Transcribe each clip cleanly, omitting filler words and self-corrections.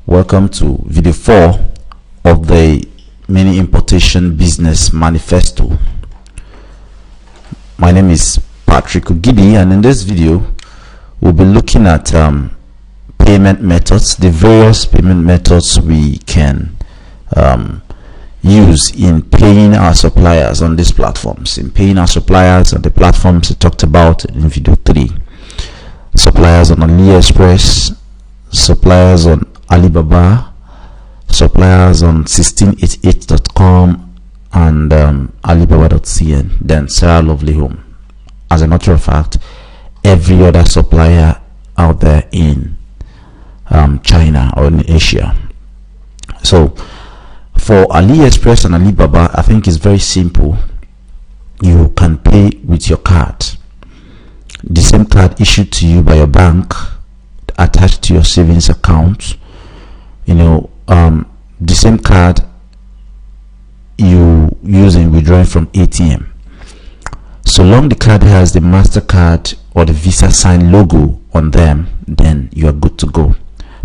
Welcome to video 4 of the mini importation business manifesto. My name is Patrick Ogidi, and in this video we'll be looking at payment methods, the various payment methods we can use in paying our suppliers on these platforms. In paying our suppliers on the platforms we talked about in video 3, suppliers on AliExpress, suppliers on Alibaba, suppliers on 1688.com and Alibaba.cn, then Sarah Lovely Home. As a matter of fact, every other supplier out there in China or in Asia. So for AliExpress and Alibaba, I think it's very simple. You can pay with your card, the same card issued to you by your bank, attached to your savings account. The same card you use in withdrawing from ATM. So long the card has the MasterCard or the Visa sign logo on them, then you are good to go.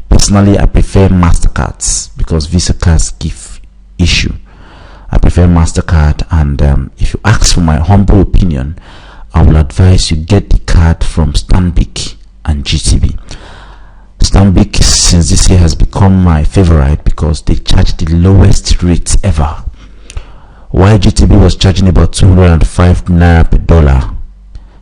Personally, I prefer MasterCards because Visa cards give issue. I prefer MasterCard, and if you ask for my humble opinion, I will advise you get the card from Stanbic and GTB. Stanbic since this year has become my favorite because they charge the lowest rates ever. While GTB was charging about 205 naira per dollar,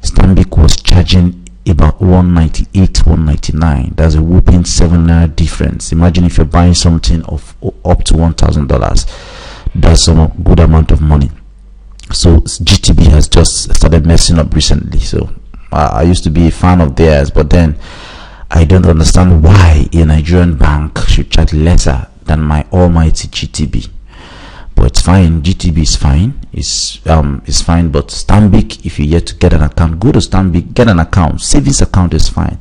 Stanbic was charging about 198, 199. That's a whooping 7 naira difference. Imagine if you're buying something of up to $1,000. That's a good amount of money. So GTB has just started messing up recently. So I used to be a fan of theirs, but then I don't understand why a Nigerian bank should charge lesser than my almighty GTB. But it's fine. GTB is fine. It's fine. But Stanbic, if you yet to get an account, go to Stanbic, get an account. Savings account is fine.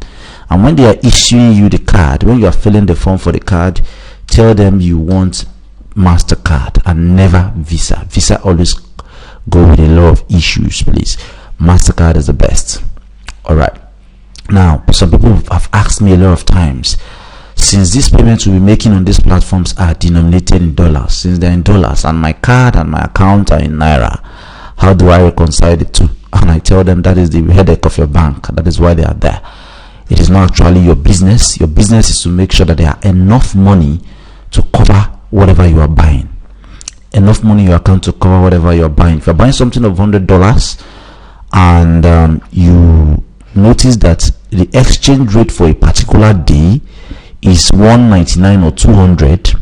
And when they are issuing you the card, when you are filling the form for the card, tell them you want MasterCard and never Visa. Visa always go with a lot of issues, please. MasterCard is the best. All right. Now, some people have asked me a lot of times, since these payments we'll be making on these platforms are denominated in dollars, since they're in dollars and my card and my account are in naira, how do I reconcile the two? And I tell them that is the headache of your bank. That is why they are there. It is not actually your business. Your business is to make sure that there are enough money to cover whatever you are buying. Enough money in your account to cover whatever you are buying. If you're buying something of $100 and you notice that the exchange rate for a particular day is 199 or 200,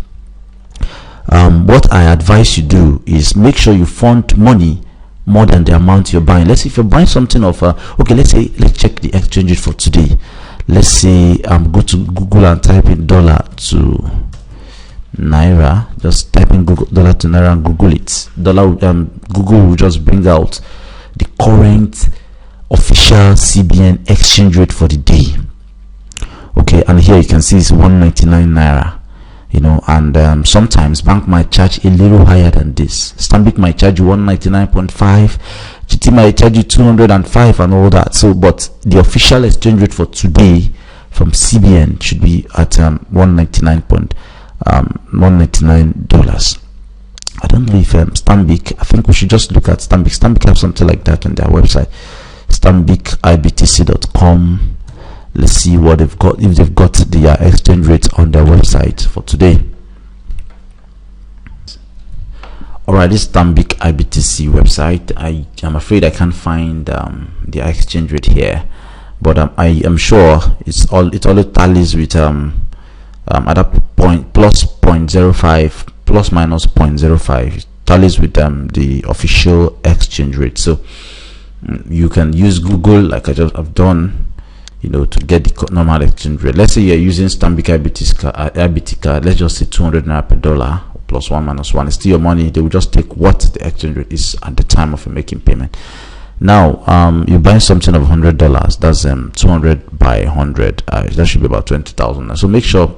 what I advise you do is make sure you fund money more than the amount you're buying. Let's say if you're buying something of let's check the exchange rate for today. Let's say go to Google and type in dollar to naira. Just type in dollar to naira and Google it. Google will just bring out the current official CBN exchange rate for the day. Okay, and here you can see it's 199 naira, and sometimes bank might charge a little higher than this. Stanbic might charge you 199.5, GT might charge you 205 and all that. So but the official exchange rate for today from CBN should be at $199. I don't know if Stanbic, I think we should just look at Stanbic. Stanbic have something like that on their website, stanbicibtc.com. Let's see what they've got, if they've got the exchange rate on their website for today. Alright, this Stanbic IBTC website, I am afraid I can't find the exchange rate here, but I am sure it always tallies with at that point plus 0.05 plus minus 0.05 tallies with the official exchange rate. So you can use Google like I've done, to get the normal exchange rate. Let's say you're using Stanbic IBT card. Let's just say 200 naira per dollar plus 1 minus 1. It's still your money. They will just take what the exchange rate is at the time of making payment. Now you're buying something of $100. That's 200 by 100. That should be about 20,000. So make sure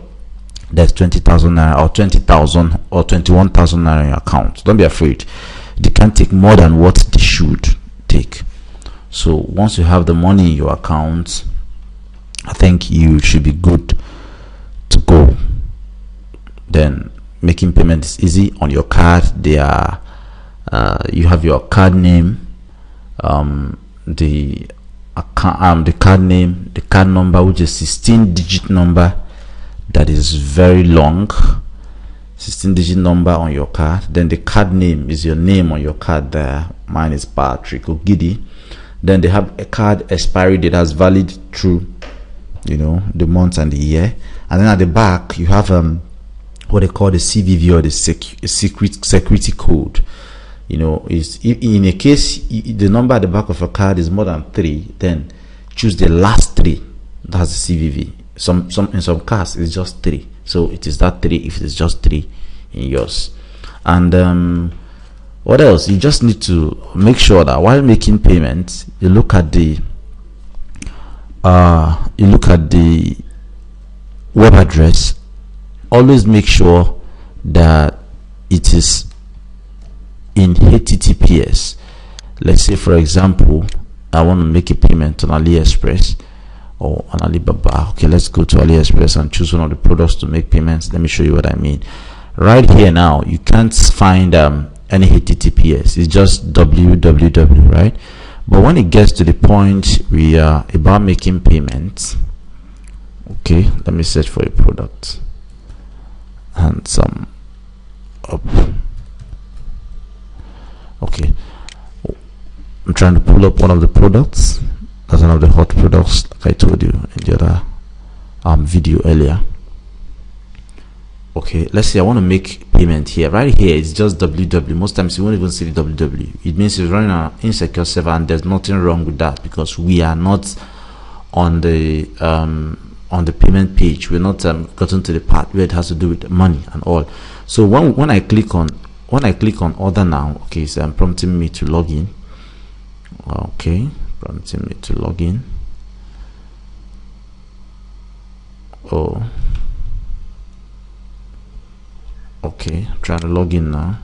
there's 20,000 naira or 20,000 or 21,000 naira in your account. Don't be afraid. They can't take more than what they should take. So once you have the money in your account, I think you should be good to go. then making payment is easy. On your card, they are you have your card name, the card name, the card number, which is 16-digit number that is very long, 16-digit number on your card. Then the card name is your name on your card there. Mine is Patrick Ogidi. Then they have a card expiry date that's valid through, you know, the month and the year. And then at the back you have what they call the CVV, or the security code. You know, is in a case the number at the back of a card is more than 3, then choose the last 3. That's the CVV. In some cards it's just 3, so it is that 3 if it's just 3 in yours. And what else? You just need to make sure that while making payments, you look at the web address. Always make sure that it is in HTTPS. Let's say, for example, I want to make a payment on AliExpress or on Alibaba. Okay, let's go to AliExpress and choose one of the products to make payments. Let me show you what I mean. Right here now, you can't find any HTTPS. It's just www, right? But when it gets to the point we are about making payments, okay, let me search for a product and some up. Okay, I'm trying to pull up one of the products. That's one of the hot products, like I told you in the other video earlier. Okay, let's say I want to make payment here. Right here it's just www. Most times you won't even see the www. It means it's running an insecure server, and there's nothing wrong with that because we are not on the payment page. We're not gotten to the part where it has to do with money and all. So when I click on order now, okay, so I'm prompting me to log in. Okay, prompting me to log in. Oh, okay, I'm trying to log in now.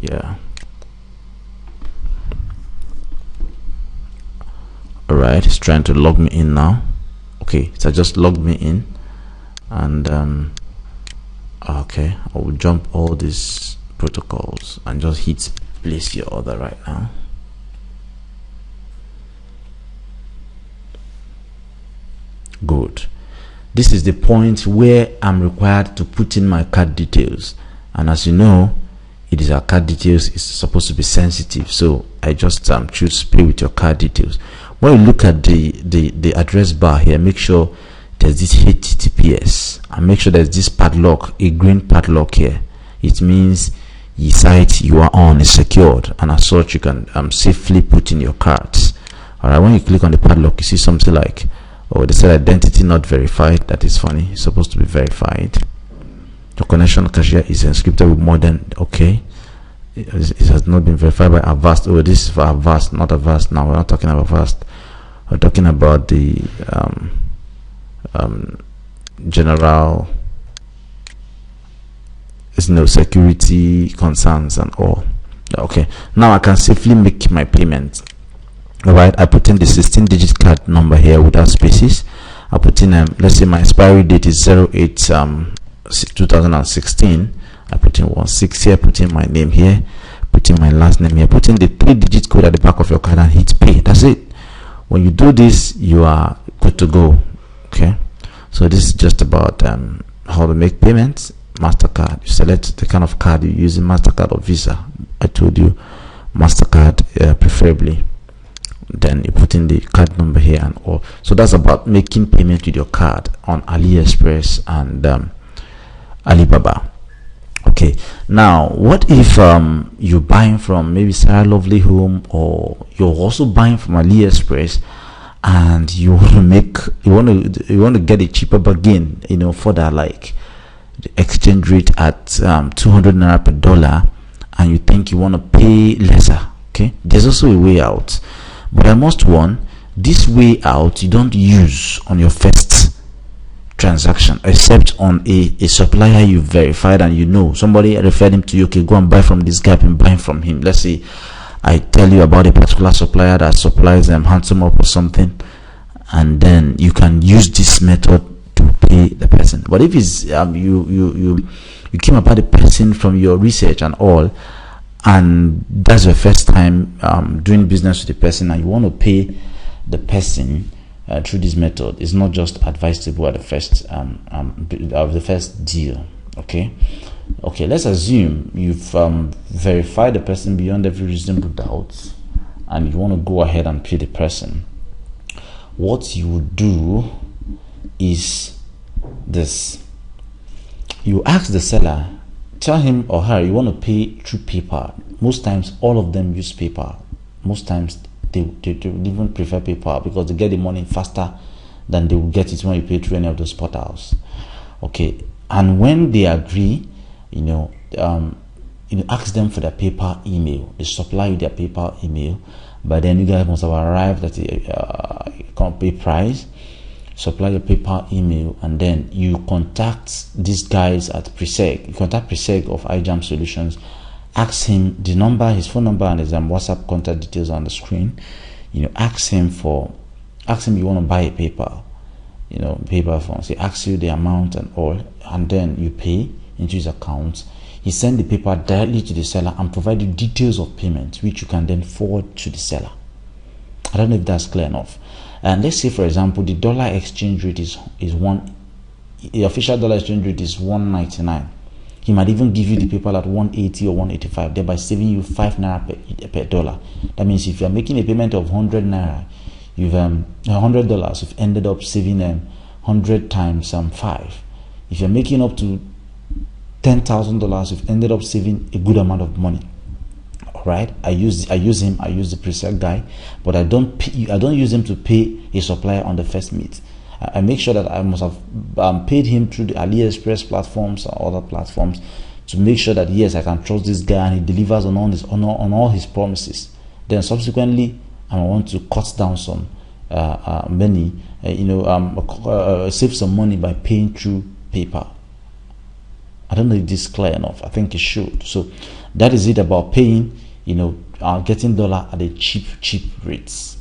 Yeah, all right, it's trying to log me in now. Okay, so I just logged me in, and okay, I will jump all these protocols and just hit place your order right now. Good. This is the point where I'm required to put in my card details, and as you know, it is our card details is supposed to be sensitive, so I just choose pay with your card details. When you look at the address bar here, make sure there's this HTTPS, and make sure there's this padlock, a green padlock here. It means the site you are on is secured, and as such you can safely put in your cards. All right, when you click on the padlock, you see something like, oh, they said identity not verified. That is funny. It's supposed to be verified. The connection cashier is encrypted with more than, okay, it has not been verified by Avast. Oh, this is for Avast, not Avast. Now we're not talking about Avast, we're talking about the general, there's no security concerns and all. Okay, now I can safely make my payment. All right, I put in the 16-digit card number here without spaces. I put in let's say my expiry date is 08/2016. I put in 16 here, put in my name here, put in my last name here, put in the 3-digit code at the back of your card and hit pay. That's it. When you do this, you are good to go. Okay, so this is just about how to make payments. MasterCard, you select the kind of card you're using, MasterCard or Visa. I told you MasterCard preferably. Then you put in the card number here and all. So that's about making payment with your card on AliExpress and Alibaba. Okay, now what if you're buying from maybe Sarah Lovely Home, or you're also buying from AliExpress, and you want to get a cheaper bargain, you know, for that, like the exchange rate at 200 naira per dollar, and you think you want to pay lesser. Okay, there's also a way out, but I must warn, this way out you don't use on your first transaction, except on a supplier you verified and you know somebody referred him to you. Okay, go and buy from this guy and buy from him. Let's say I tell you about a particular supplier that supplies them Handsome Up or something, and then you can use this method to person. But if it's you came about the person from your research and all, and that's your first time doing business with the person, and you want to pay the person through this method, it's not just advisable at the first of the first deal. Okay, let's assume you've verified the person beyond every reasonable doubt, and you want to go ahead and pay the person. What you would do is this: you ask the seller, tell him or her you want to pay through PayPal. Most times all of them use PayPal. Most times they even prefer PayPal because they get the money faster than they will get it when you pay through any of those portals. Okay, and when they agree, ask them for their PayPal email. They supply you their PayPal email, but then you guys must have arrived at a complete price. Supply your PayPal email, and then you contact these guys at Preseg. You contact Preseg of iJam Solutions. Ask him the number, his phone number, and his WhatsApp contact details on the screen. Ask him you want to buy a PayPal, PayPal phone. So he asks you the amount and all, and then you pay into his account. He send the PayPal directly to the seller and provide you details of payment, which you can then forward to the seller. I don't know if that's clear enough. And let's say, for example, the dollar exchange rate is the official dollar exchange rate is 1.99. He might even give you the PayPal at 1.80 or 1.85, thereby saving you 5 naira per dollar. That means if you are making a payment of 100 naira, you've $100, you've ended up saving 100 times 5. If you're making up to $10,000, you've ended up saving a good amount of money. Right, I use the Preseg guy, but I don't use him to pay a supplier on the first meet. I make sure that I must have paid him through the AliExpress platforms or other platforms to make sure that yes, I can trust this guy and he delivers on all his promises. Then subsequently, I want to cut down some save some money by paying through PayPal. I don't know if this is clear enough. I think it should. So that is it about paying, getting dollar at a cheap rates.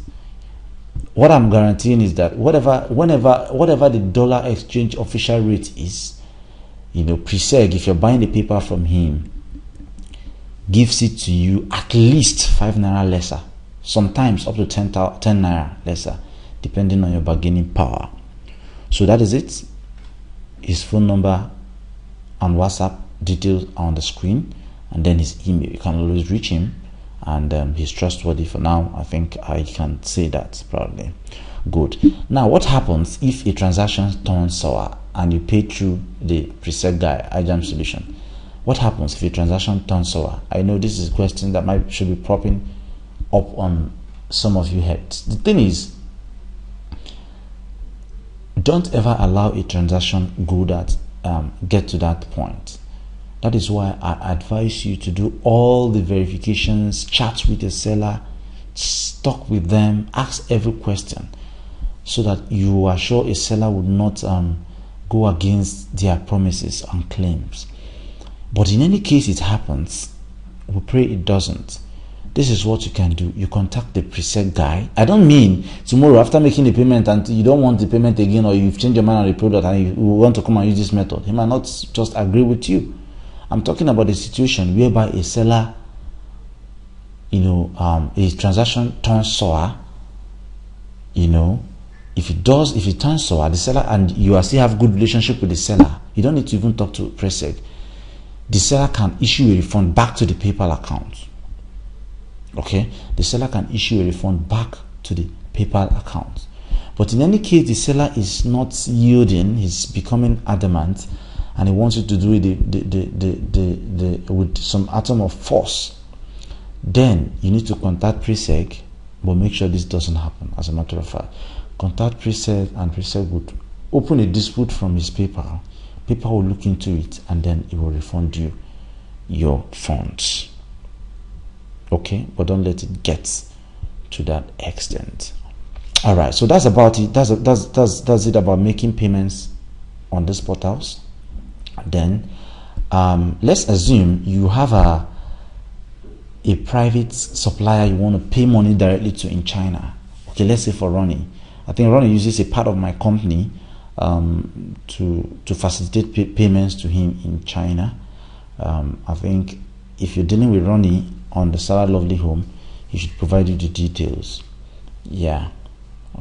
What I'm guaranteeing is that whatever the dollar exchange official rate is, Preseg, if you're buying the paper from him, gives it to you at least 5 naira lesser, sometimes up to 10 naira lesser, depending on your bargaining power. So that is it. His phone number and WhatsApp details are on the screen, and then his email. You can always reach him, and he's trustworthy. For now, I think I can say that proudly. Good. Now, what happens if a transaction turns sour and you pay through the Preseg guy, iJam Solution? What happens if a transaction turns sour? I know this is a question that should be popping up on some of your heads. The thing is, don't ever allow a transaction get to that point. That is why I advise you to do all the verifications, chat with the seller, talk with them, ask every question, so that you are sure a seller would not go against their promises and claims. But in any case it happens, we pray it doesn't. This is what you can do. You contact the Preseg guy. I don't mean tomorrow after making the payment and you don't want the payment again, or you've changed your mind on the product and you want to come and use this method. He might not just agree with you. I'm talking about a situation whereby a seller, a transaction turns sour. If it turns sour, the seller, and you still have good relationship with the seller, you don't need to even talk to Preseg. The seller can issue a refund back to the PayPal account. Okay, the seller can issue a refund back to the PayPal account. But in any case, the seller is not yielding; he's becoming adamant, and he wants you to do it with some atom of force. Then you need to contact Preseg, but make sure this doesn't happen. As a matter of fact, contact Preseg, and Preseg would open a dispute from his PayPal. PayPal will look into it, and then it will refund you your funds. Okay, but don't let it get to that extent. All right, so that's about it. That's it about making payments on these portals. Then let's assume you have a private supplier you want to pay money directly to in China. Okay, let's say for Ronnie. I think Ronnie uses a part of my company to facilitate payments to him in China. I think if you're dealing with Ronnie on the Sarah Lovely home, he should provide you the details. Yeah,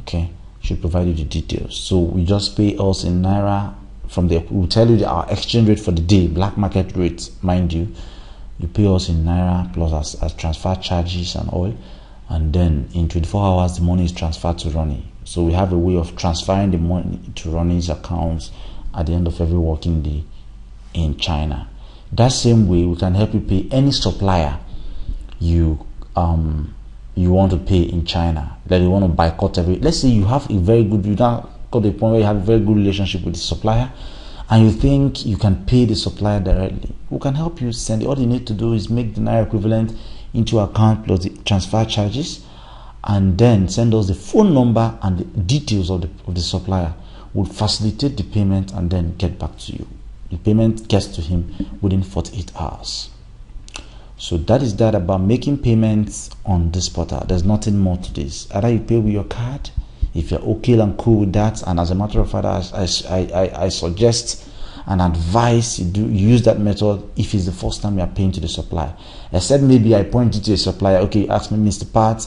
okay, should provide you the details. So we just pay us in Naira. From there, we'll tell you our exchange rate for the day, black market rate, mind you. You pay us in Naira plus as transfer charges and all, and then in 24 hours the money is transferred to Ronnie. So we have a way of transferring the money to Ronnie's accounts at the end of every working day in China. That same way, we can help you pay any supplier you want to pay in China. That you want to boycott let's say you have a very good, you now got the point where you have a very good relationship with the supplier, and you think you can pay the supplier directly. We can help you send. All you need to do is make the Naira equivalent into account plus the transfer charges, and then send us the phone number and the details of the supplier. We'll facilitate the payment and then get back to you. The payment gets to him within 48 hours. So that is that about making payments on this portal. There's nothing more to this. Either you pay with your card, if you're okay and cool with that, and as a matter of fact, I suggest and advise you use that method if it's the first time you are paying to the supplier. Except maybe I point you to a supplier. Okay, ask me, Mr. Pat,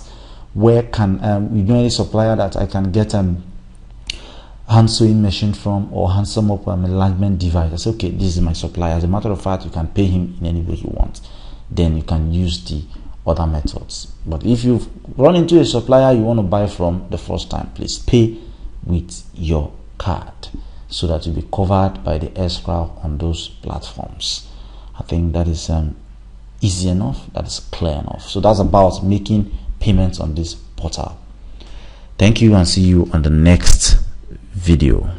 where can you know any supplier that I can get hand sewing machine from, or hand sew up enlargement device? I say, okay, this is my supplier. As a matter of fact, you can pay him in any way you want. Then you can use the other methods. But if you run into a supplier you want to buy from the first time, please pay with your card so that you'll be covered by the escrow on those platforms. I think that is easy enough, that is clear enough. So that's about making payments on this portal. Thank you, and see you on the next video.